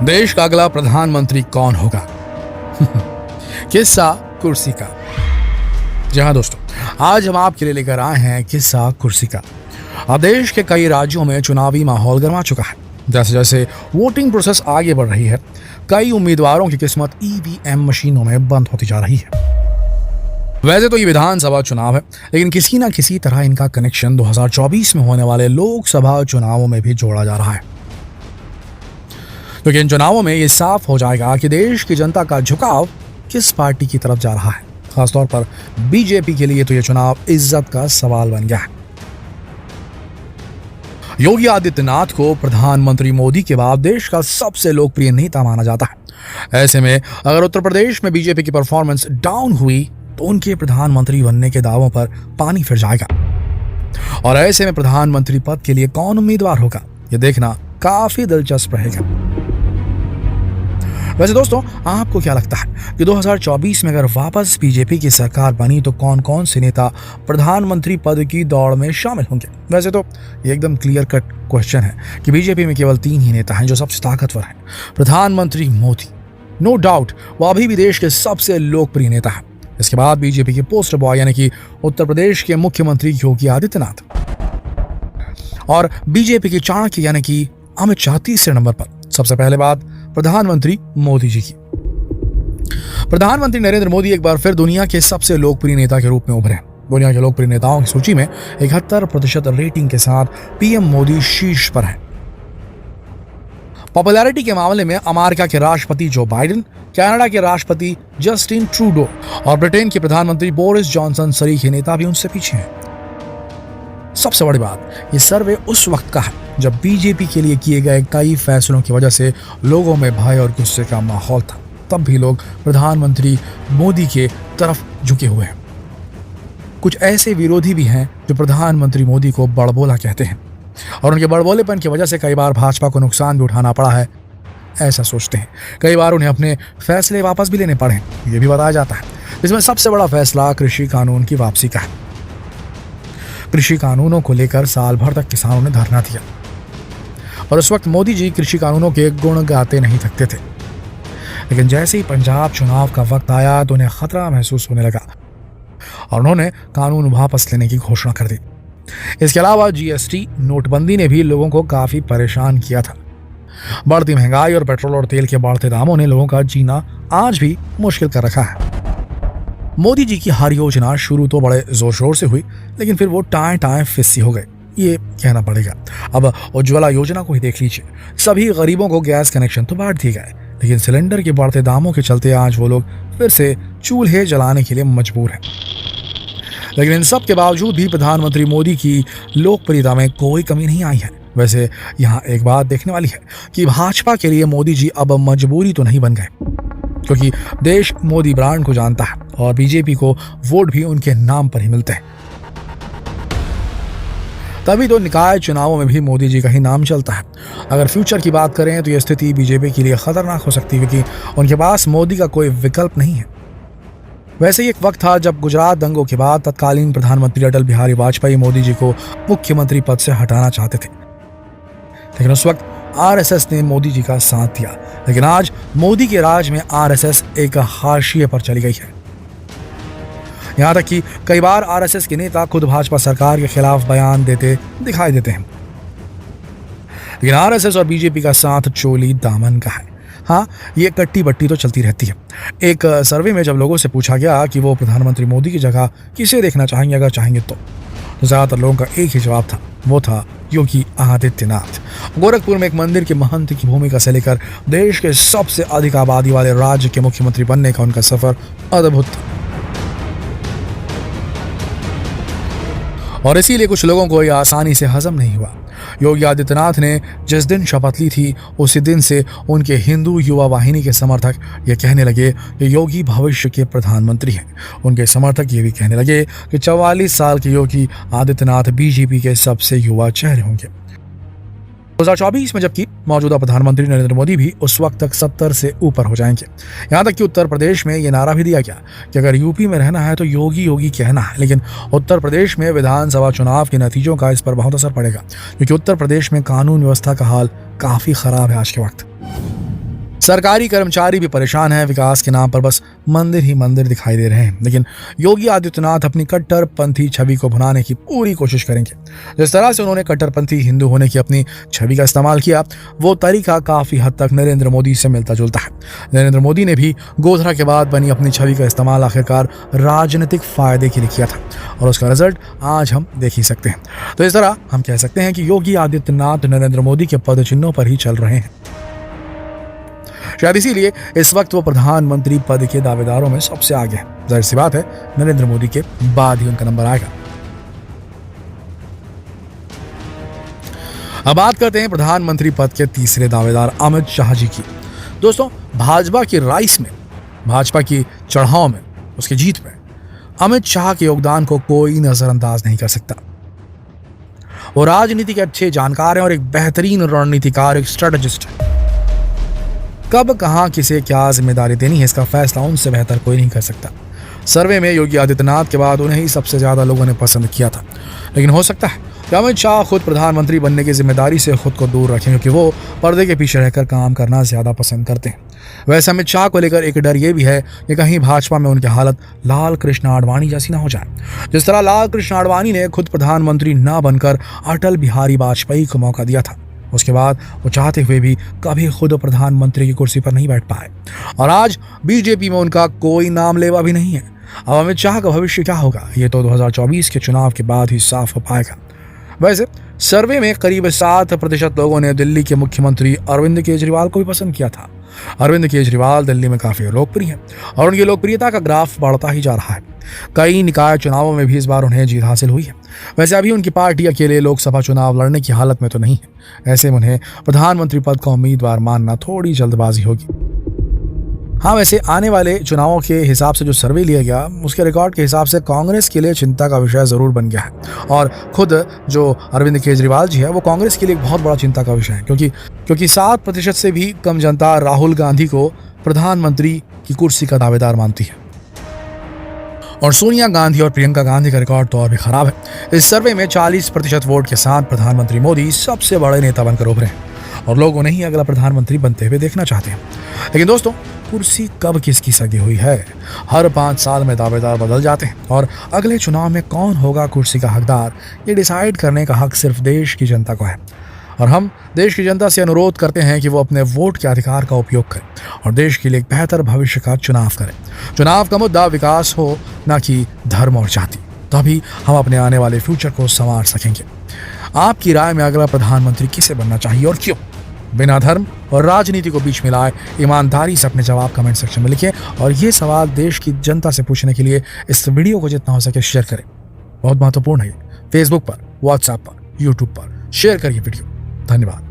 देश का अगला प्रधानमंत्री कौन होगा? किस्सा कुर्सी का। जी हाँ दोस्तों, आज हम आपके लिए लेकर आए हैं किस्सा कुर्सी का। अब देश के कई राज्यों में चुनावी माहौल गर्मा चुका है। जैसे जैसे वोटिंग प्रोसेस आगे बढ़ रही है, कई उम्मीदवारों की किस्मत ईवीएम मशीनों में बंद होती जा रही है। वैसे तो ये विधानसभा चुनाव है, लेकिन किसी न किसी तरह इनका कनेक्शन 2024 में होने वाले लोकसभा चुनावों में भी जोड़ा जा रहा है। क्योंकि इन चुनावों में ये साफ हो जाएगा कि देश की जनता का झुकाव किस पार्टी की तरफ जा रहा है। खासतौर पर बीजेपी के लिए तो ये चुनाव इज्जत का सवाल बन गया है। योगी आदित्यनाथ को प्रधानमंत्री मोदी के बाद देश का सबसे लोकप्रिय नेता माना जाता है। ऐसे में अगर उत्तर प्रदेश में बीजेपी की परफॉर्मेंस डाउन हुई तो उनके प्रधानमंत्री बनने के दावों पर पानी फिर जाएगा। और ऐसे में प्रधानमंत्री पद के लिए कौन उम्मीदवार होगा, ये देखना काफी दिलचस्प रहेगा। वैसे दोस्तों, आपको क्या लगता है कि 2024 में अगर वापस बीजेपी की सरकार बनी तो कौन कौन से नेता प्रधानमंत्री पद की दौड़ में शामिल होंगे? वैसे तो ये एकदम क्लियर कट क्वेश्चन है कि बीजेपी में केवल 3 ही नेता हैं जो सबसे ताकतवर हैं। प्रधानमंत्री मोदी, नो डाउट वो अभी भी देश के सबसे लोकप्रिय नेता है। इसके बाद बीजेपी के पोस्टर बॉय यानी कि उत्तर प्रदेश के मुख्यमंत्री योगी आदित्यनाथ, और बीजेपी के चाणक्य यानी कि अमित शाह तीसरे नंबर पर। सबसे पहले बात प्रधानमंत्री मोदी जी की। प्रधानमंत्री नरेंद्र मोदी एक बार फिर दुनिया के सबसे लोकप्रिय नेता के रूप में उभरे। दुनिया के लोकप्रिय नेताओं की सूची में 71% रेटिंग के साथ पीएम मोदी शीर्ष पर हैं। पॉपुलैरिटी के मामले में अमेरिका के राष्ट्रपति जो बाइडेन, कनाडा के राष्ट्रपति जस्टिन ट्रूडो और ब्रिटेन के प्रधानमंत्री बोरिस जॉनसन सरीखे नेता भी उनसे पीछे हैं। सबसे बड़ी बात, ये सर्वे उस वक्त का है जब बीजेपी के लिए किए गए कई फैसलों की वजह से लोगों में भय और गुस्से का माहौल था। तब भी लोग प्रधानमंत्री मोदी के तरफ झुके हुए हैं। कुछ ऐसे विरोधी भी हैं जो प्रधानमंत्री मोदी को बड़बोला कहते हैं और उनके बड़बोलेपन की वजह से कई बार भाजपा को नुकसान भी उठाना पड़ा है, ऐसा सोचते हैं। कई बार उन्हें अपने फैसले वापस भी लेने पड़े, ये भी बताया जाता है। इसमें सबसे बड़ा फैसला कृषि कानून की वापसी का है। कृषि कानूनों को लेकर साल भर तक किसानों ने धरना दिया और उस वक्त मोदी जी कृषि कानूनों के गुण गाते नहीं थकते थे। लेकिन जैसे ही पंजाब चुनाव का वक्त आया तो उन्हें खतरा महसूस होने लगा और उन्होंने कानून वापस लेने की घोषणा कर दी। इसके अलावा जीएसटी, नोटबंदी ने भी लोगों को काफी परेशान किया था। बढ़ती महंगाई और पेट्रोल और तेल के बढ़ते दामों ने लोगों का जीना आज भी मुश्किल कर रखा है। मोदी जी की हर योजना शुरू तो बड़े जोर शोर से हुई, लेकिन फिर वो टाएं टाएं फिस्सी हो गए, ये कहना पड़ेगा। अब उज्ज्वला योजना को ही देख लीजिए। सभी गरीबों को गैस कनेक्शन तो बांट दिए गए, लेकिन सिलेंडर के बढ़ते दामों के चलते आज वो लोग फिर से चूल्हे जलाने के लिए मजबूर हैं। लेकिन इन सब के बावजूद भी प्रधानमंत्री मोदी की लोकप्रियता में कोई कमी नहीं आई है। वैसे यहाँ एक बात देखने वाली है कि भाजपा के लिए मोदी जी अब मजबूरी तो नहीं बन गए, क्योंकि देश मोदी ब्रांड को जानता है और बीजेपी को वोट भी उनके नाम पर ही मिलते हैं। तभी तो निकाय चुनावों में भी मोदी जी का ही नाम चलता है। अगर फ्यूचर की बात करें तो यह स्थिति बीजेपी के लिए खतरनाक हो सकती है, क्योंकि उनके पास मोदी का कोई विकल्प नहीं है। वैसे ही एक वक्त था जब गुजरात दंगों के बाद तत्कालीन प्रधानमंत्री अटल बिहारी वाजपेयी मोदी जी को मुख्यमंत्री पद से हटाना चाहते थे, लेकिन उस वक्त आरएसएस ने मोदी जी का साथ दिया। लेकिन आज मोदी के राज में आरएसएस एक हाशिए पर चली गई है। यहां तक कि कई बार आरएसएस के नेता खुद भाजपा सरकार के खिलाफ बयान देते दिखाई देते हैं। लेकिन आरएसएस और बीजेपी का साथ चोली दामन का है। हाँ, ये कट्टी बट्टी तो चलती रहती है। एक सर्वे में जब लोगों से पूछा गया कि वो प्रधानमंत्री मोदी की जगह किसे देखना चाहेंगे अगर चाहेंगे तो ज्यादातर लोगों का एक ही जवाब था, वो था योगी आदित्यनाथ। गोरखपुर में एक मंदिर के महंत की भूमिका से लेकर देश के सबसे अधिक आबादी वाले राज्य के मुख्यमंत्री बनने का उनका सफर अद्भुत था। और इसीलिए कुछ लोगों को यह आसानी से हजम नहीं हुआ। योगी आदित्यनाथ ने जिस दिन शपथ ली थी उसी दिन से उनके हिंदू युवा वाहिनी के समर्थक ये कहने लगे कि योगी भविष्य के प्रधानमंत्री हैं। उनके समर्थक ये भी कहने लगे कि 44 साल के योगी आदित्यनाथ बीजेपी के सबसे युवा चेहरे होंगे। 2024 में जबकि मौजूदा प्रधानमंत्री नरेंद्र मोदी भी उस वक्त तक 70 से ऊपर हो जाएंगे। यहाँ तक कि उत्तर प्रदेश में ये नारा भी दिया गया कि अगर यूपी में रहना है तो योगी योगी कहना है। लेकिन उत्तर प्रदेश में विधानसभा चुनाव के नतीजों का इस पर बहुत असर पड़ेगा, क्योंकि उत्तर प्रदेश में कानून व्यवस्था का हाल काफी खराब है आज के वक्त। सरकारी कर्मचारी भी परेशान हैं, विकास के नाम पर बस मंदिर ही मंदिर दिखाई दे रहे हैं। लेकिन योगी आदित्यनाथ अपनी कट्टरपंथी छवि को भुनाने की पूरी कोशिश करेंगे। जिस तरह से उन्होंने कट्टरपंथी हिंदू होने की अपनी छवि का इस्तेमाल किया, वो तरीका काफी हद तक नरेंद्र मोदी से मिलता जुलता है। नरेंद्र मोदी ने भी गोधरा के बाद बनी अपनी छवि का इस्तेमाल आखिरकार राजनीतिक फायदे के लिए किया था, और उसका रिजल्ट आज हम देख ही सकते हैं। तो इस तरह हम कह सकते हैं कि योगी आदित्यनाथ नरेंद्र मोदी के पद चिन्हों पर ही चल रहे हैं। शायद इसीलिए इस वक्त वो प्रधानमंत्री पद के दावेदारों में सबसे आगे है। जाहिर सी बात है, नरेंद्र मोदी के बाद ही उनका नंबर आएगा। अब बात करते हैं प्रधानमंत्री पद के तीसरे दावेदार अमित शाह जी की। दोस्तों, भाजपा की राइस में, भाजपा की चढ़ाव में, उसकी जीत में अमित शाह के योगदान को कोई नजरअंदाज नहीं कर सकता। वो राजनीति के अच्छे जानकार हैं और एक बेहतरीन रणनीतिकार, एक स्ट्रेटेजिस्ट है। कब कहां किसे क्या जिम्मेदारी देनी है, इसका फैसला उनसे बेहतर कोई नहीं कर सकता। सर्वे में योगी आदित्यनाथ के बाद उन्हें ही सबसे ज्यादा लोगों ने पसंद किया था, लेकिन हो सकता है कि अमित शाह खुद प्रधानमंत्री बनने की जिम्मेदारी से खुद को दूर रखें, क्योंकि वो पर्दे के पीछे रहकर काम करना ज्यादा पसंद करते हैं। वैसे अमित शाह को लेकर एक डर ये भी है कि कहीं भाजपा में उनकी हालत लाल कृष्ण आडवाणी जैसी ना हो जाए। जिस तरह लाल कृष्ण आडवाणी ने खुद प्रधानमंत्री न बनकर अटल बिहारी वाजपेयी को मौका दिया था, उसके बाद वो चाहते हुए भी कभी खुद प्रधानमंत्री की कुर्सी पर नहीं बैठ पाए, और आज बीजेपी में उनका कोई नाम लेवा भी नहीं है। अब अमित शाह का भविष्य क्या होगा, ये तो 2024 के चुनाव के बाद ही साफ हो पाएगा। वैसे सर्वे में करीब 7% लोगों ने दिल्ली के मुख्यमंत्री अरविंद केजरीवाल को भी पसंद किया था। अरविंद केजरीवाल दिल्ली में काफी लोकप्रिय हैं और उनकी लोकप्रियता का ग्राफ बढ़ता ही जा रहा है। कई निकाय चुनावों में भी इस बार उन्हें जीत हासिल हुई है। वैसे अभी उनकी पार्टी अकेले लोकसभा चुनाव लड़ने की हालत में तो नहीं है। ऐसे में उन्हें प्रधानमंत्री पद का उम्मीदवार मानना थोड़ी जल्दबाजी होगी। हाँ, वैसे आने वाले चुनावों के हिसाब से जो सर्वे लिया गया, उसके रिकॉर्ड के हिसाब से कांग्रेस के लिए चिंता का विषय जरूर बन गया है, और खुद जो अरविंद केजरीवाल जी है वो कांग्रेस के लिए एक बहुत बड़ा चिंता का विषय है, क्योंकि 7% से भी कम जनता राहुल गांधी को प्रधानमंत्री की कुर्सी का दावेदार मानती है, और सोनिया गांधी और प्रियंका गांधी का रिकॉर्ड तो और भी खराब है। इस सर्वे में 40% वोट के साथ प्रधानमंत्री मोदी सबसे बड़े नेता बनकर उभरे हैं, और लोग उन्हें ही अगला प्रधानमंत्री बनते हुए देखना चाहते हैं। लेकिन दोस्तों, कुर्सी कब किसकी सगी हुई है? हर 5 साल में दावेदार बदल जाते हैं, और अगले चुनाव में कौन होगा कुर्सी का हकदार, ये डिसाइड करने का हक सिर्फ देश की जनता को है। और हम देश की जनता से अनुरोध करते हैं कि वो अपने वोट के अधिकार का उपयोग करें और देश के लिए एक बेहतर भविष्य का चुनाव करें। चुनाव का मुद्दा विकास हो, ना कि धर्म और जाति, तभी हम अपने आने वाले फ्यूचर को संवार सकेंगे। आपकी राय में अगला प्रधानमंत्री किसे बनना चाहिए और क्यों? बिना धर्म और राजनीति को बीच में लाए ईमानदारी से अपने जवाब कमेंट सेक्शन में लिखें, और ये सवाल देश की जनता से पूछने के लिए इस वीडियो को जितना हो सके शेयर करें। बहुत महत्वपूर्ण है। फेसबुक पर, व्हाट्सएप पर, यूट्यूब पर शेयर करिए वीडियो। धन्यवाद।